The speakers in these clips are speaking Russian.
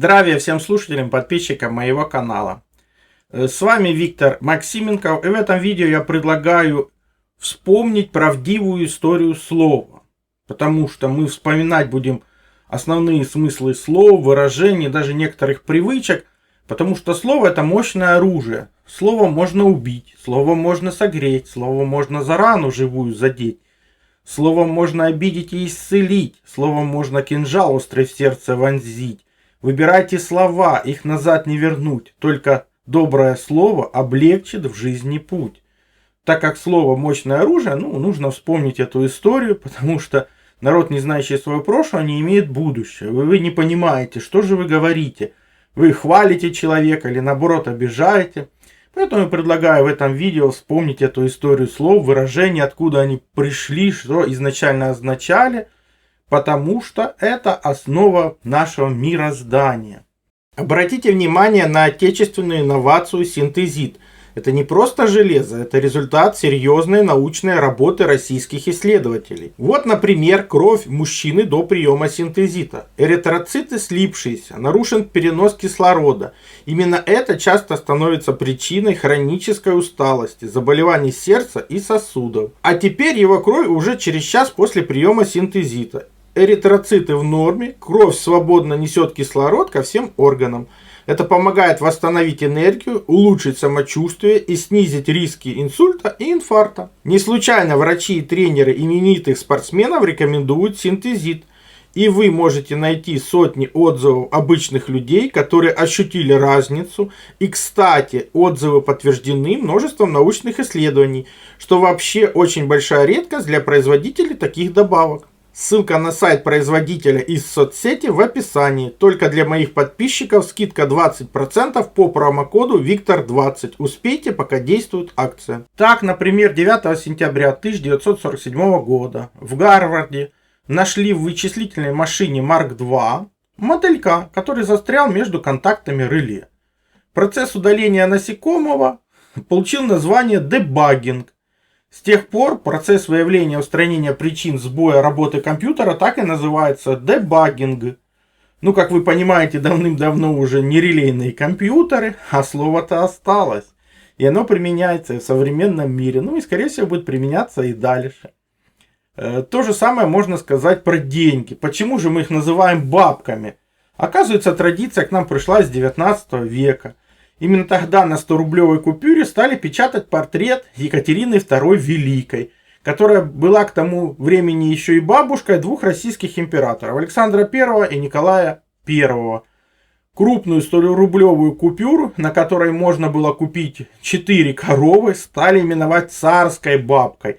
Здравия всем слушателям, подписчикам моего канала. С вами Виктор Максименков, и в этом видео я предлагаю вспомнить правдивую историю слова. Потому что мы вспоминать будем основные смыслы слов, выражений, даже некоторых привычек. Потому что слово — это мощное оружие. Словом можно убить, словом можно согреть, словом можно за рану живую задеть. Словом можно обидеть и исцелить, словом можно кинжал острый в сердце вонзить. Выбирайте слова, их назад не вернуть, только доброе слово облегчит в жизни путь. Так как слово мощное оружие, нужно вспомнить эту историю, потому что народ, не знающий свое прошлое, не имеет будущего. Вы не понимаете, что же вы говорите. Вы хвалите человека или наоборот обижаете. Поэтому я предлагаю в этом видео вспомнить эту историю слов, выражений, откуда они пришли, что изначально означали. Потому что это основа нашего мироздания. Обратите внимание на отечественную инновацию синтезит. Это не просто железо, это результат серьезной научной работы российских исследователей. Вот, например, кровь мужчины до приема синтезита. Эритроциты слипшиеся, нарушен перенос кислорода. Именно это часто становится причиной хронической усталости, заболеваний сердца и сосудов. А теперь его кровь уже через час после приема синтезита. Эритроциты в норме, кровь свободно несет кислород ко всем органам. Это помогает восстановить энергию, улучшить самочувствие и снизить риски инсульта и инфаркта. Не случайно врачи и тренеры именитых спортсменов рекомендуют синтезит. И вы можете найти сотни отзывов обычных людей, которые ощутили разницу. И, кстати, отзывы подтверждены множеством научных исследований, что вообще очень большая редкость для производителей таких добавок. Ссылка на сайт производителя из соцсети в описании. Только для моих подписчиков скидка 20% по промокоду Виктор20. Успейте, пока действует акция. Так, например, 9 сентября 1947 года в Гарварде нашли в вычислительной машине Марк II мотылька, который застрял между контактами реле. Процесс удаления насекомого получил название дебаггинг. С тех пор процесс выявления и устранения причин сбоя работы компьютера так и называется дебаггинг. Как вы понимаете, давным-давно уже не релейные компьютеры, а слово-то осталось. И оно применяется и в современном мире, и скорее всего будет применяться и дальше. То же самое можно сказать про деньги. Почему же мы их называем бабками? Оказывается, традиция к нам пришла с 19 века. Именно тогда на 100-рублевой купюре стали печатать портрет Екатерины II Великой, которая была к тому времени еще и бабушкой двух российских императоров, Александра I и Николая I. Крупную 100-рублевую купюру, на которой можно было купить 4 коровы, стали именовать царской бабкой,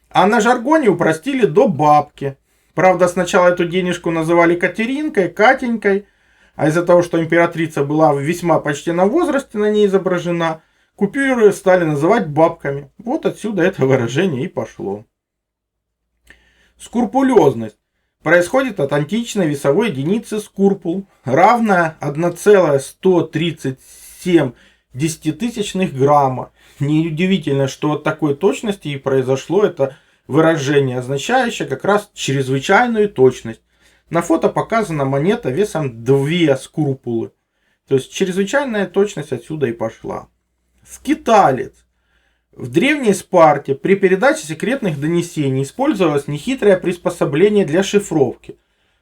а на жаргоне упростили до бабки. Правда, сначала эту денежку называли Катеринкой, Катенькой, а из-за того, что императрица была в весьма почтенном возрасте на ней изображена, купюры стали называть бабками. Вот отсюда это выражение и пошло. Скрупулезность происходит от античной весовой единицы скурпул, равная 1,137 десятитысячных грамма. Неудивительно, что от такой точности и произошло это выражение, означающее как раз чрезвычайную точность. На фото показана монета весом 2 скрупулы. То есть чрезвычайная точность отсюда и пошла. Скиталец. В древней Спарте при передаче секретных донесений использовалось нехитрое приспособление для шифровки.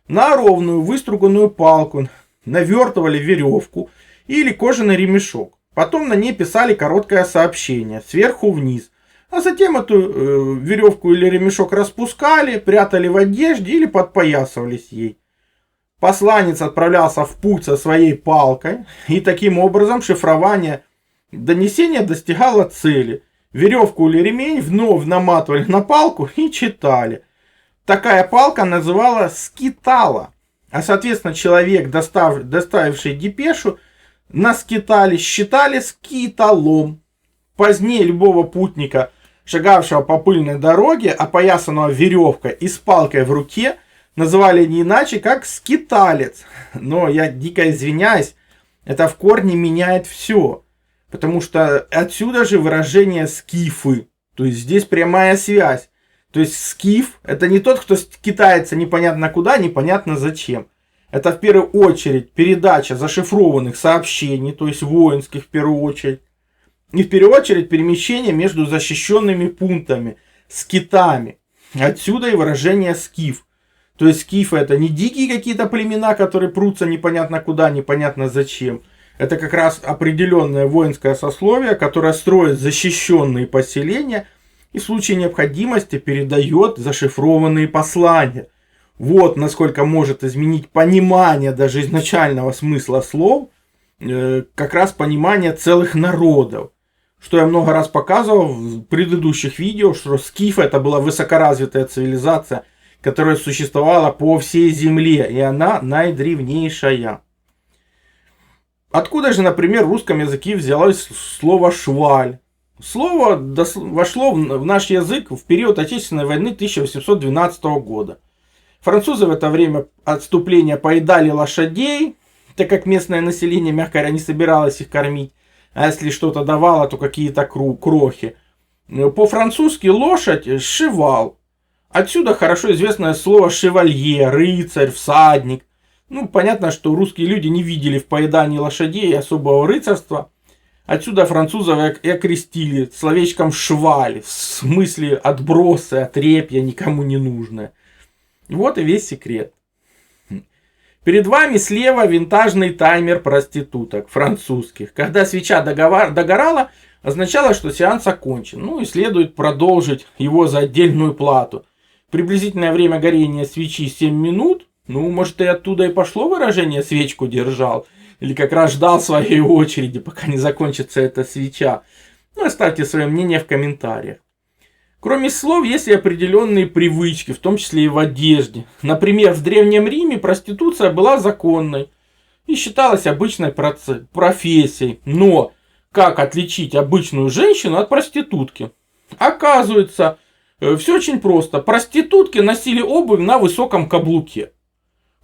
На ровную выструганную палку навертывали веревку или кожаный ремешок. Потом на ней писали короткое сообщение сверху вниз. А затем эту веревку или ремешок распускали, прятали в одежде или подпоясывались ей. Посланец отправлялся в путь со своей палкой, и таким образом шифрование донесения достигало цели. Веревку или ремень вновь наматывали на палку и читали. Такая палка называлась скитала. А соответственно человек, доставивший депешу, на скитале считали скиталом. Позднее любого путника, шагавшего по пыльной дороге, опоясанного веревкой и с палкой в руке, называли не иначе, как скиталец. Но я дико извиняюсь, это в корне меняет все. Потому что отсюда же выражение скифы. То есть здесь прямая связь. То есть скиф — это не тот, кто скитается непонятно куда, непонятно зачем. Это в первую очередь передача зашифрованных сообщений, то есть воинских в первую очередь. И в первую очередь перемещение между защищенными пунктами, скитами. Отсюда и выражение скиф. То есть скифы это не дикие какие-то племена, которые прутся непонятно куда, непонятно зачем. Это как раз определенное воинское сословие, которое строит защищенные поселения и в случае необходимости передает зашифрованные послания. Вот насколько может изменить понимание даже изначального смысла слов, как раз понимание целых народов. Что я много раз показывал в предыдущих видео, что скифы это была высокоразвитая цивилизация, которая существовала по всей земле, и она наидревнейшая. Откуда же, например, в русском языке взялось слово «шваль»? Слово вошло в наш язык в период Отечественной войны 1812 года. Французы в это время отступления поедали лошадей, так как местное население, мягко говоря, не собиралось их кормить. А если что-то давало, то какие-то крохи. По-французски лошадь шевал. Отсюда хорошо известное слово шевалье, рыцарь, всадник. Ну, понятно, что русские люди не видели в поедании лошадей особого рыцарства. Отсюда французов и окрестили словечком шваль, в смысле отбросы, отрепья, никому не нужное. Вот и весь секрет. Перед вами слева винтажный таймер проституток, французских. Когда свеча догорала, означало, что сеанс окончен. Ну и следует продолжить его за отдельную плату. Приблизительное время горения свечи 7 минут. Ну, может, и оттуда и пошло выражение «свечку держал». Или как раз ждал своей очереди, пока не закончится эта свеча. Ну, оставьте свое мнение в комментариях. Кроме слов, есть и определенные привычки, в том числе и в одежде. Например, в Древнем Риме проституция была законной и считалась обычной профессией. Но как отличить обычную женщину от проститутки? Оказывается, все очень просто. Проститутки носили обувь на высоком каблуке.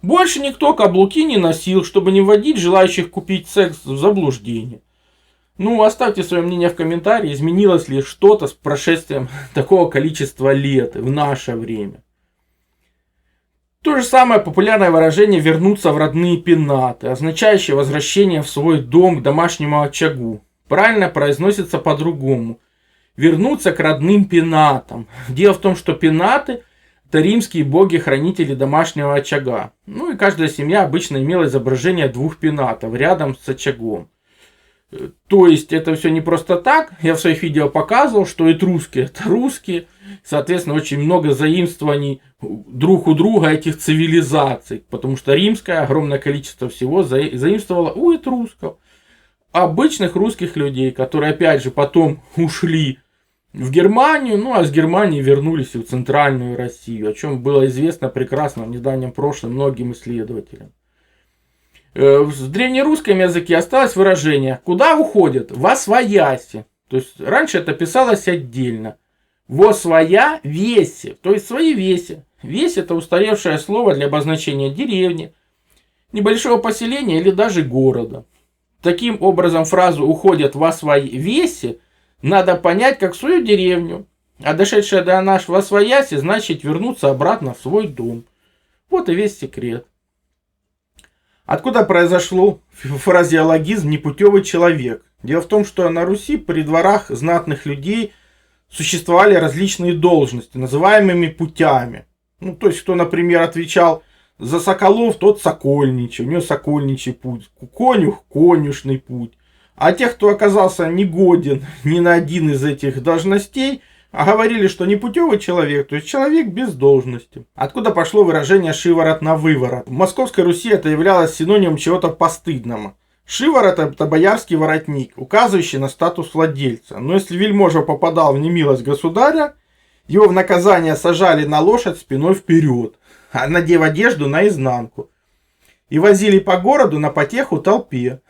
Больше никто каблуки не носил, чтобы не вводить желающих купить секс в заблуждение. Ну, оставьте свое мнение в комментарии, изменилось ли что-то с прошествием такого количества лет в наше время. То же самое популярное выражение «вернуться в родные пенаты», означающее возвращение в свой дом к домашнему очагу. Правильно произносится по-другому. Вернуться к родным пенатам. Дело в том, что пенаты – это римские боги-хранители домашнего очага. Ну и каждая семья обычно имела изображение 2 пенатов рядом с очагом. То есть это все не просто так. Я в своих видео показывал, что этруски это русские. Соответственно, очень много заимствований друг у друга этих цивилизаций. Потому что римское огромное количество всего заимствовало у этрусков. Обычных русских людей, которые опять же потом ушли в Германию. Ну а с Германии вернулись в Центральную Россию. О чем было известно прекрасно в недавнем прошлом многим исследователям. В древнерусском языке осталось выражение «куда уходят? Восвояси». То есть раньше это писалось отдельно. Восвоя-веси, то есть свои веси. Весь это устаревшее слово для обозначения деревни, небольшого поселения или даже города. Таким образом фразу «уходят восвояси» надо понять как свою деревню. А дошедшая до нас восвояси значит вернуться обратно в свой дом. Вот и весь секрет. Откуда произошло фразеологизм «непутевый человек»? Дело в том, что на Руси при дворах знатных людей существовали различные должности, называемыми путями. Ну, то есть, кто, например, отвечал за соколов, тот сокольничий, у него сокольничий путь, конюх – конюшный путь. А тех, кто оказался негоден ни на один из этих должностей, а говорили, что непутевый человек, то есть человек без должности. Откуда пошло выражение «шиворот на выворот»? В Московской Руси это являлось синонимом чего-то постыдного. Шиворот – это боярский воротник, указывающий на статус владельца. Но если вельможа попадал в немилость государя, его в наказание сажали на лошадь спиной вперед, а надев одежду наизнанку. И возили по городу на потеху толпе.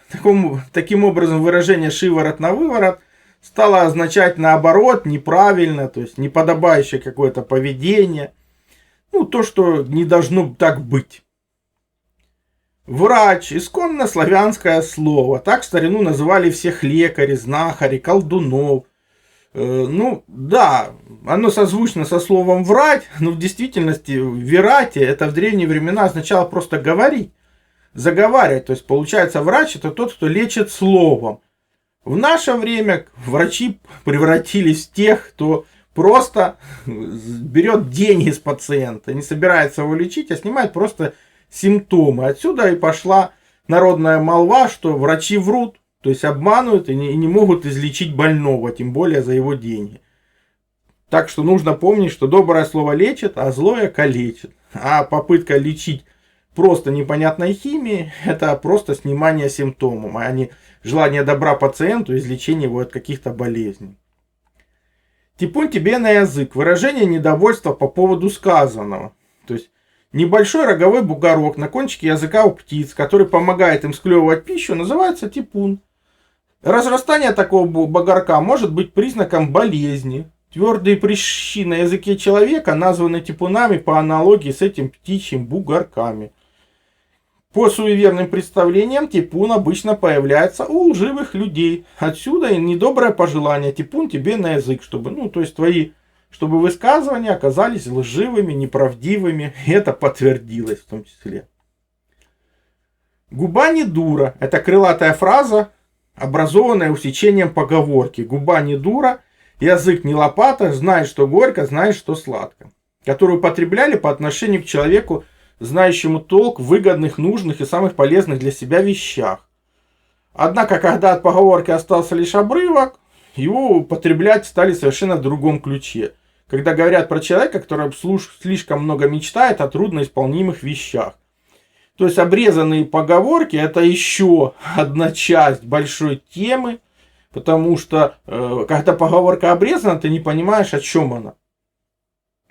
Таким образом, выражение «шиворот на выворот» стало означать наоборот, неправильно, то есть неподобающее какое-то поведение. Ну, то, что не должно так быть. Врач – исконно славянское слово. Так в старину называли всех лекарей, знахарей, колдунов. Ну, да, оно созвучно со словом «врать», но в действительности «верати» это в древние времена означало просто «говорить». заговаривать. То есть получается, врач это тот, кто лечит словом. В наше время врачи превратились в тех, кто просто берет деньги с пациента, не собирается его лечить, а снимает просто симптомы. Отсюда и пошла народная молва, что врачи врут, то есть обманывают и не могут излечить больного, тем более за его деньги. Так что нужно помнить, что доброе слово лечит, а злое калечит. А попытка лечить просто непонятной химией – это просто снимание симптомов, а не желание добра пациенту и излечение его от каких-то болезней. Типун тебе на язык. Выражение недовольства по поводу сказанного. То есть небольшой роговой бугорок на кончике языка у птиц, который помогает им склевывать пищу, называется типун. Разрастание такого бугорка может быть признаком болезни. Твердые прыщи на языке человека названы типунами по аналогии с этим птичьим бугорками. По суеверным представлениям, типун обычно появляется у лживых людей. Отсюда и недоброе пожелание: типун тебе на язык, чтобы, чтобы высказывания оказались лживыми, неправдивыми. И это подтвердилось в том числе. Губа не дура. Это крылатая фраза, образованная усечением поговорки. Губа не дура, язык не лопата, знает, что горько, знает, что сладко. Которую употребляли по отношению к человеку, знающему толк в выгодных, нужных и самых полезных для себя вещах. Однако, когда от поговорки остался лишь обрывок, его употреблять стали совершенно в другом ключе. Когда говорят про человека, который слишком много мечтает о трудноисполнимых вещах. То есть обрезанные поговорки — это еще одна часть большой темы, потому что когда поговорка обрезана, ты не понимаешь, о чем она.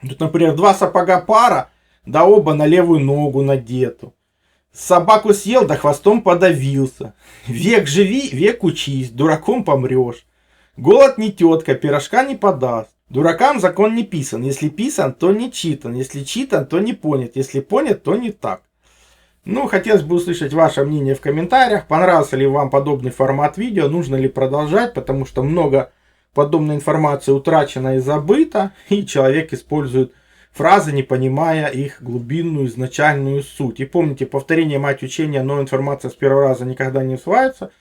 Тут, например, два сапога пара, да оба на левую ногу надету. Собаку съел, да хвостом подавился. Век живи, век учись, дураком помрешь. Голод не тетка, пирожка не подаст. Дуракам закон не писан. Если писан, то не читан. Если читан, то не понят. Если понят, то не так. Хотелось бы услышать ваше мнение в комментариях. Понравился ли вам подобный формат видео? Нужно ли продолжать? Потому что много подобной информации утрачено и забыто. И человек использует фразы, не понимая их глубинную изначальную суть. И помните, повторение мать учения, но информация с первого раза никогда не усваивается.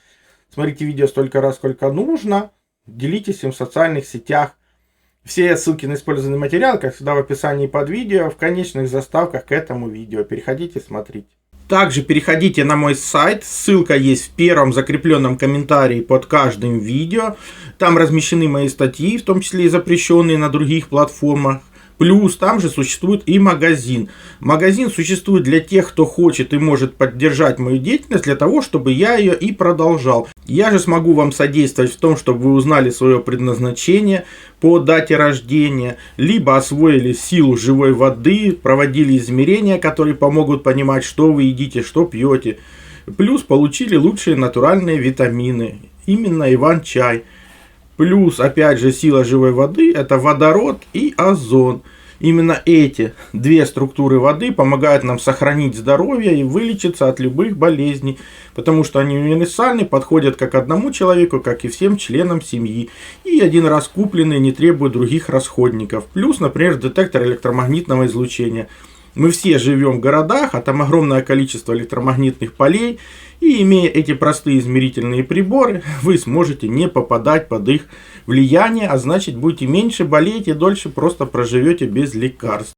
Смотрите видео столько раз, сколько нужно. Делитесь им в социальных сетях. Все ссылки на использованный материал, как всегда, в описании под видео, в конечных заставках к этому видео. Переходите, смотрите. Также переходите на мой сайт, ссылка есть в первом закрепленном комментарии под каждым видео. Там размещены мои статьи, в том числе и запрещенные на других платформах. Плюс там же существует и магазин. Магазин существует для тех, кто хочет и может поддержать мою деятельность, для того, чтобы я ее и продолжал. Я же смогу вам содействовать в том, чтобы вы узнали свое предназначение по дате рождения, либо освоили силу живой воды, проводили измерения, которые помогут понимать, что вы едите, что пьете. Плюс получили лучшие натуральные витамины, именно Иван-чай. Плюс, опять же, сила живой воды – это водород и озон. Именно эти две структуры воды помогают нам сохранить здоровье и вылечиться от любых болезней, потому что они универсальны, подходят как одному человеку, как и всем членам семьи. И один раз купленные не требуют других расходников. Плюс, например, детектор электромагнитного излучения. Мы все живем в городах, а там огромное количество электромагнитных полей. И имея эти простые измерительные приборы, вы сможете не попадать под их влияние, а значит будете меньше болеть и дольше просто проживете без лекарств.